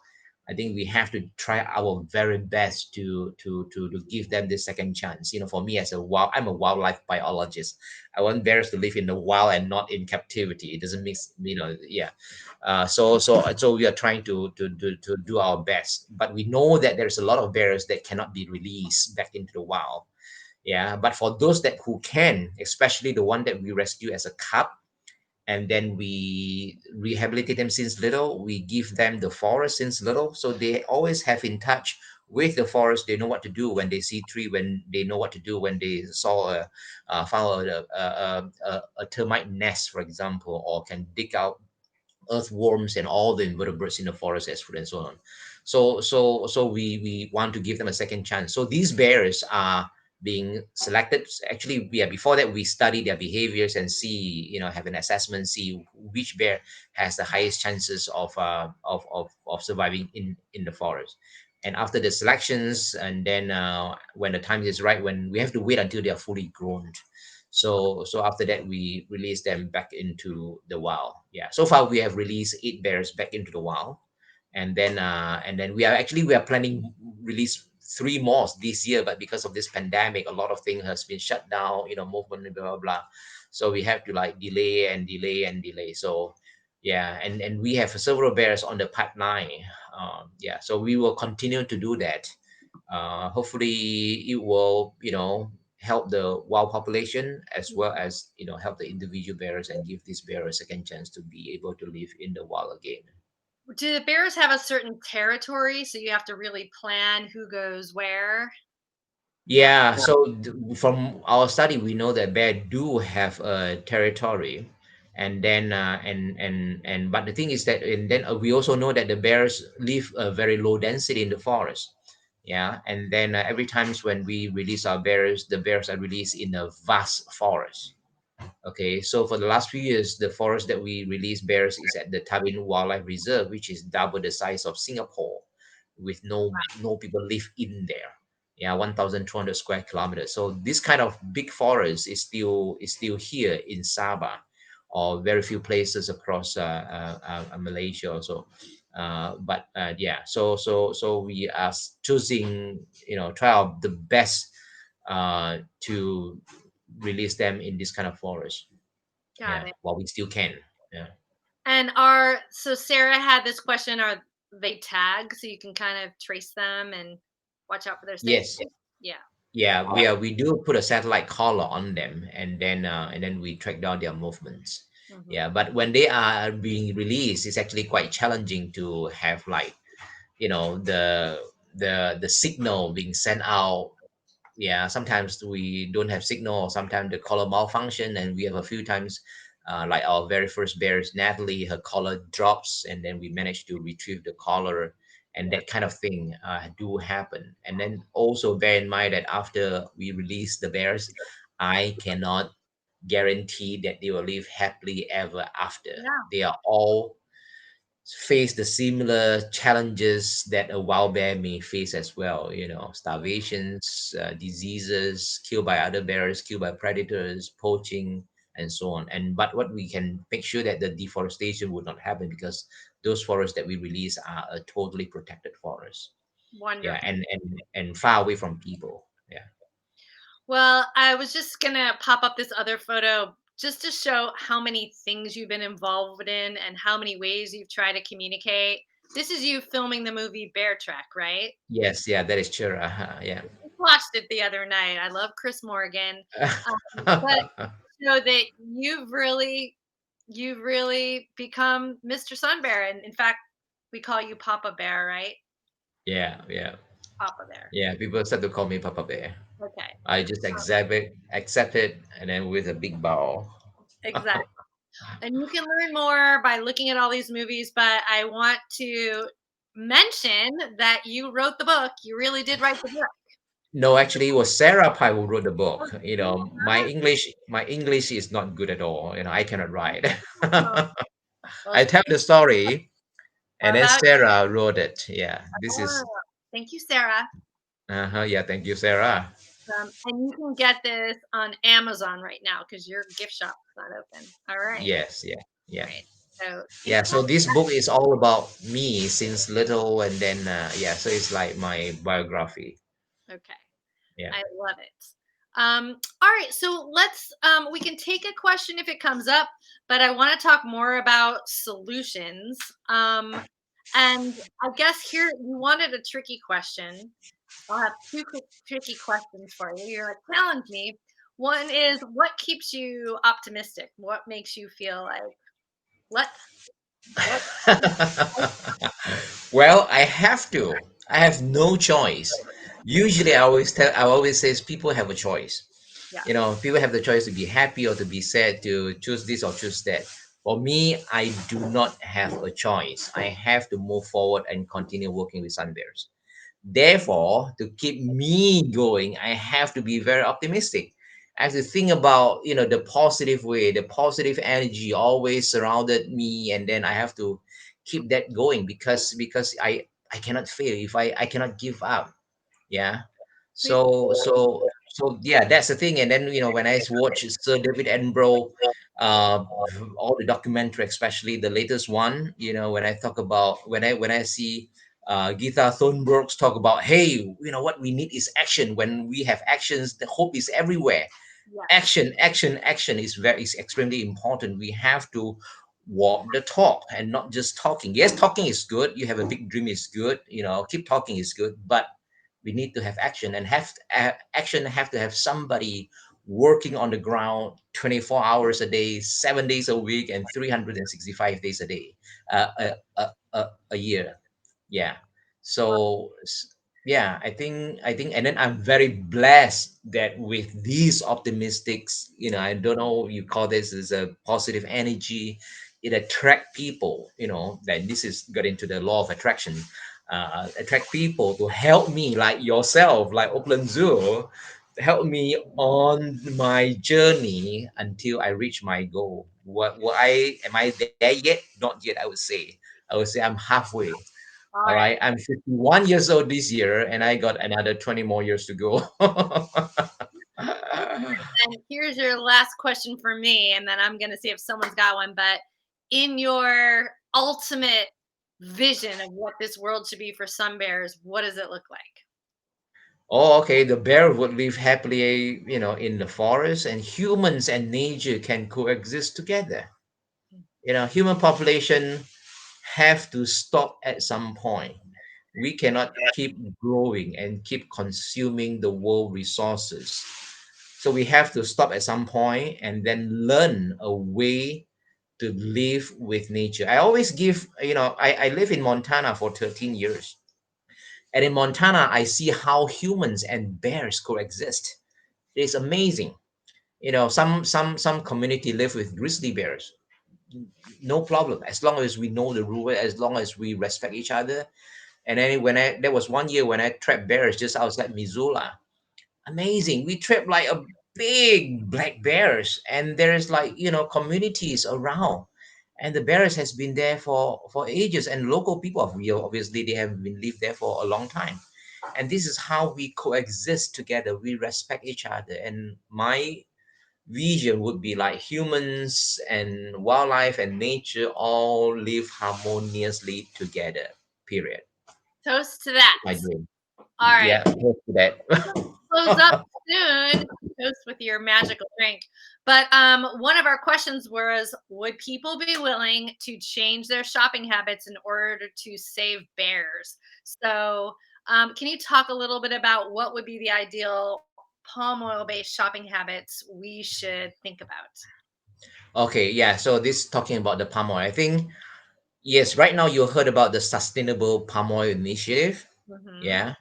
I think we have to try our very best to give them this second chance. For me as I'm a wildlife biologist. I want bears to live in the wild and not in captivity. It doesn't make yeah. So we are trying to do our best, but we know that there's a lot of bears that cannot be released back into the wild. Yeah, but for those that who can, especially the one that we rescue as a cub, and then we rehabilitate them since little, we give them the forest since little, so they always have in touch with the forest. They know what to do when they see tree, when they know what to do when they saw found a termite nest, for example, or can dig out earthworms and all the invertebrates in the forest as food and so on. So we want to give them a second chance. So these bears are being selected. Actually, yeah, before that we study their behaviors and see, have an assessment, see which bear has the highest chances of surviving in the forest. And after the selections, and then when the time is right, when we have to wait until they are fully grown, so after that we release them back into the wild. Yeah, so far we have released 8 bears back into the wild. And then we are planning release three more this year, but because of this pandemic, a lot of things has been shut down, movement, blah blah blah. So we have to like delay and delay and delay. So yeah, and we have several bears on the pipeline. Yeah, so we will continue to do that. Hopefully it will, help the wild population, as well as, help the individual bears, and give these bears a second chance to be able to live in the wild again. Do the bears have a certain territory, so you have to really plan who goes where? Yeah, so from our study, we know that bear do have a territory, and then but the thing is that, and then we also know that the bears live a very low density in the forest. Yeah, and then every times when we release our bears, the bears are released in a vast forest. Okay, so for the last few years, the forest that we release bears is at the Tabin Wildlife Reserve, which is double the size of Singapore, with no people live in there. Yeah, 1,200 square kilometers. So this kind of big forest is still here in Sabah, or very few places across Malaysia also. But yeah, so we are choosing, try our the best to release them in this kind of forest. Got Yeah, it. while we still can. Yeah. And so Sarah had this question, are they tagged so you can kind of trace them and watch out for their safety? Yes. Yeah. Yeah, we do put a satellite collar on them, and then we track down their movements. Hmm. Yeah, but when they are being released, it's actually quite challenging to have, like, the signal being sent out. Yeah, sometimes we don't have signal, sometimes the collar malfunction, and we have a few times, like our very first bears, Natalie, her collar drops, and then we manage to retrieve the collar, and Yeah. that kind of thing do happen. And then also bear in mind that after we release the bears, I cannot guarantee that they will live happily ever after. Yeah. They are all face the similar challenges that a wild bear may face as well, starvations, diseases, killed by other bears, killed by predators, poaching, and so on. And but what we can make sure that the deforestation would not happen, because those forests that we release are a totally protected forest. Yeah, Wonderful. and far away from people. Yeah. Well, I was just gonna pop up this other photo just to show how many things you've been involved in and how many ways you've tried to communicate. This is you filming the movie Bear Trek, right? Yes, yeah, that is true. Yeah. Just watched it the other night. I love Chris Morgan. But so that you've really become Mr. Sun Bear. And in fact, we call you Papa Bear, right? Yeah, yeah, Papa Bear. yeah. People start to call me Papa Bear. Okay. I just accept it, and then with a big bow. Exactly. And you can learn more by looking at all these movies, but I want to mention that you wrote the book. You really did write the book. No, actually, it was Sarah Pie who wrote the Oh, book. My English is not good at all. I cannot write. oh, well, I tell the story, and then about Sarah wrote it. Yeah, this oh, is. thank you, Sarah. Yeah, thank you, Sarah. And you can get this on Amazon right now because your gift shop is not open. All right. Yes, yeah, yeah, Great. So thank yeah. you. So this book is all about me since little, and then yeah, so it's like my biography. Okay. Yeah. I love it. All right, so we can take a question if it comes up, but I want to talk more about solutions. And I guess here you wanted a tricky question. I'll have two quick tricky questions for you. You're like, challenge me. One is, what keeps you optimistic? What makes you feel like let let Well, I have to. I have no choice. Usually, I always say people have a choice. yeah, People have the choice to be happy or to be sad, to choose this or choose that. For me, I do not have a choice. I have to move forward and continue working with Sun Bears. Therefore, to keep me going, I have to be very optimistic. I have to think about, the positive way, the positive energy always surrounded me, and then I have to keep that going, because I cannot fail, if I cannot give up. Yeah. please. So yeah, that's the thing. And then, when I watch Sir David Attenborough, uh all the documentary, especially the latest one, when I talk about when I see Gita Thunberg's talk about, hey, you know what we need is action. When we have actions, the hope is everywhere. Yes. Action is extremely important. We have to walk the talk and not just talking. Yes, talking is good. You have a big dream is good. You know, keep talking is good, but we need to have action, and action have to have somebody working on the ground 24 hours a day, 7 days a week, and 365 days a day, a year. Yeah. So yeah, I think and then I'm very blessed that with these optimistics, I don't know, you call this as a positive energy, it attract people, that this is got into the law of attraction, attract people to help me, like yourself, like Oakland Zoo, to help me on my journey until I reach my goal. What I am I there yet? Not yet, I would say I'm halfway. All All right. right. I'm 51 years old this year, and I got another 20 more years to go. And here's your last question for me, and then I'm going to see if someone's got one. But in your ultimate vision of what this world should be for sun bears, what does it look like? Oh, okay. The bear would live happily, in the forest, and humans and nature can coexist together. Human population have to stop at some point. We cannot keep growing and keep consuming the world resources. So we have to stop at some point and then learn a way to live with nature. I always give, I live in Montana for 13 years. And in Montana, I see how humans and bears coexist. It's amazing. Some community live with grizzly bears. No problem. As long as we know the rule, as long as we respect each other. And then there was one year when I trapped bears just outside Missoula. Amazing. We trapped like a big black bears, and there's like, communities around. And the bears has been there for ages, and local people obviously they have been lived there for a long time. And this is how we coexist together. We respect each other. And my vision would be like humans and wildlife and nature all live harmoniously together. Period. Toast to that. My dream. All right. Yeah, close to that. Close up soon. Toast with your magical drink. But one of our questions was, would people be willing to change their shopping habits in order to save bears? So can you talk a little bit about what would be the ideal palm oil based shopping habits we should think about? Okay, yeah. So this talking about the palm oil. I think yes, right now you heard about the sustainable palm oil initiative. Hmm. Yeah.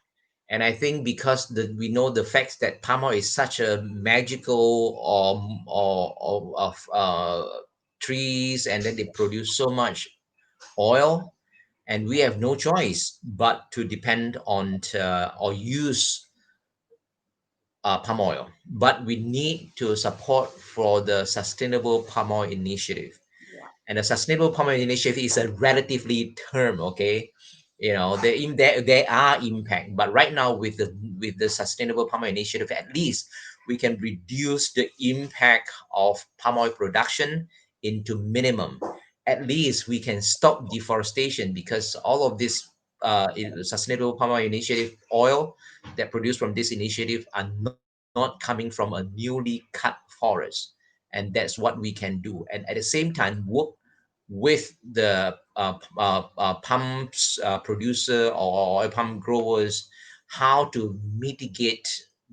And I think because we know the facts that palm oil is such a magical or of trees, and then they produce so much oil, and we have no choice but to depend on or use palm oil. But we need to support for the sustainable palm oil initiative. Yeah. And the sustainable palm oil initiative is a relatively term, okay? There are impact, but right now with the sustainable palm oil initiative, at least we can reduce the impact of palm oil production into minimum. At least we can stop deforestation, because all of this sustainable palm oil initiative oil that produced from this initiative are not coming from a newly cut forest. And that's what we can do, and at the same time work with the pumps producer or oil pump growers, how to mitigate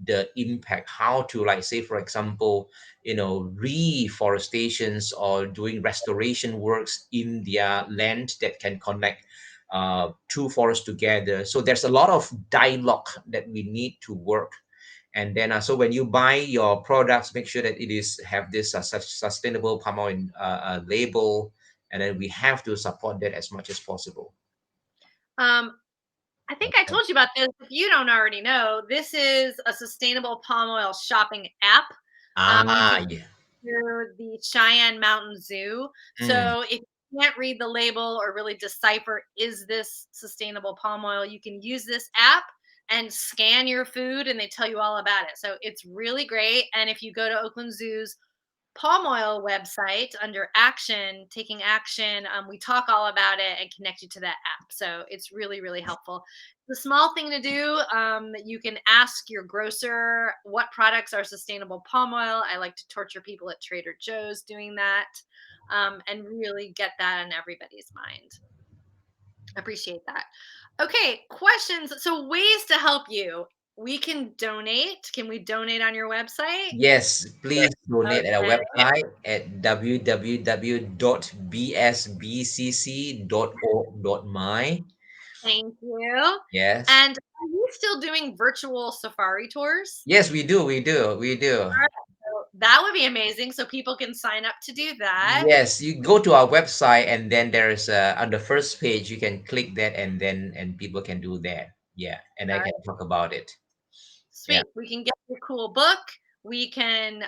the impact, how to, like, say for example, reforestations or doing restoration works in their land that can connect two forests together. So there's a lot of dialogue that we need to work. And then so when you buy your products, make sure that it is have this sustainable palm oil label, and then we have to support that as much as possible. Um, I think I Okay. told you about this. If you don't already know, this is a sustainable palm oil shopping app. You can Yeah. through the Cheyenne Mountain Zoo. Mm. So if you can't read the label or really decipher, is this sustainable palm oil, you can use this app and scan your food and they tell you all about it. So it's really great. And if you go to Oakland Zoo's palm oil website under action, taking action. We talk all about it and connect you to that app. So it's really, really helpful. The small thing to do, you can ask your grocer what products are sustainable palm oil. I like to torture people at Trader Joe's doing that, and really get that in everybody's mind. Appreciate that. Okay, questions. So ways to help you. We can donate. Can we donate on your website? Yes, please donate at our Okay, website at www.bsbcc.org.my. thank you. Yes. And are you still doing virtual safari tours? Yes, we do. All right, so that would be amazing. So people can sign up to do that. Yes, you go to our website and then there's on the first page you can click that and people can do that. Yeah, and All I right, can talk about it. Yeah. sweet. We can get your cool book. We can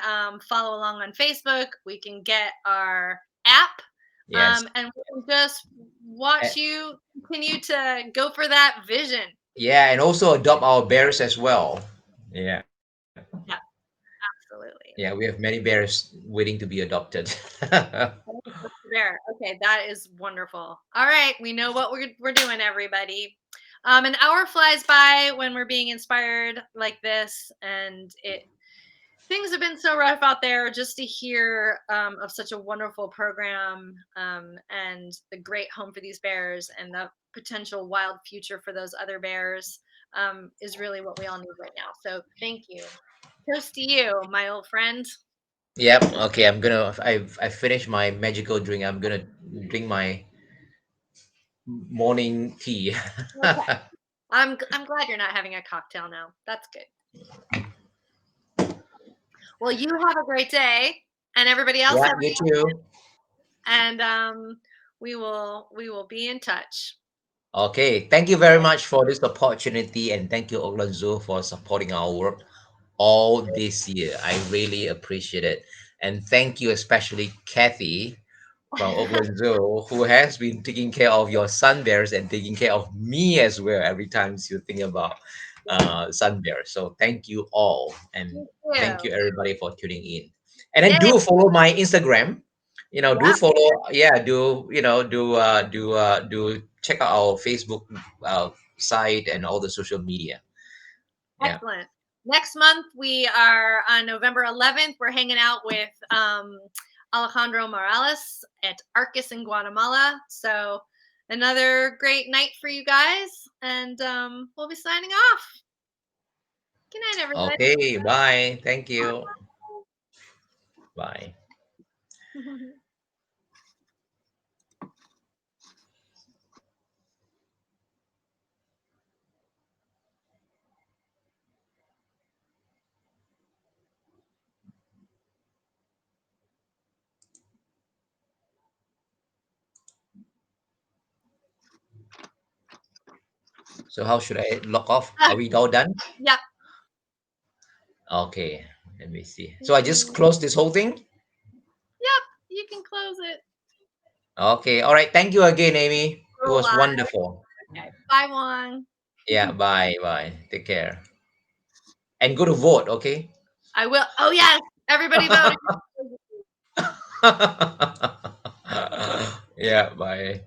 follow along on Facebook. We can get our app. Yes. And we can just watch A- you continue to go for that vision. Yeah, and also adopt our bears as well. Yeah. Yeah, absolutely. Yeah, we have many bears waiting to be adopted. There. Okay, that is wonderful. All right, we know what we're doing, everybody. An hour flies by when we're being inspired like this, and things have been so rough out there. Just to hear of such a wonderful program, and the great home for these bears and the potential wild future for those other bears, is really what we all need right now. So thank you. Toast to you, my old friend. Yep. Okay, I finished my magical drink. I'm gonna drink my morning tea. Okay. I'm glad you're not having a cocktail now. That's good. Well, you have a great day, and everybody else Yeah, have, you too. and we will be in touch. Okay, thank you very much for this opportunity, and thank you, Oakland Zoo, for supporting our work all this year. I really appreciate it. And thank you, especially Kathy from Oakland Zoo, who has been taking care of your sun bears and taking care of me as well every time you think about sun bears. So thank you all, and Thank thank you. you everybody for tuning in. And then Yay. do follow my Instagram. Do Yep. follow. Yeah, do check out our Facebook site and all the social media. Yeah. Excellent. Next month we are on November 11th. We're hanging out with Alejandro Morales at Arcus in Guatemala. So another great night for you guys, and we'll be signing off. Good night, everybody. Okay. Bye. Thank you. Bye. So how should I log off? Are we all done? Yep. Okay, let me see. So I just close this whole thing? Yep. You can close it. Okay, all right. Thank you again, Amy. It Go was live. wonderful. Okay. Bye, Wong. Yeah, bye, bye. Take care. And go to vote, okay? I will. Oh, yes. Everybody voted. Yeah, bye.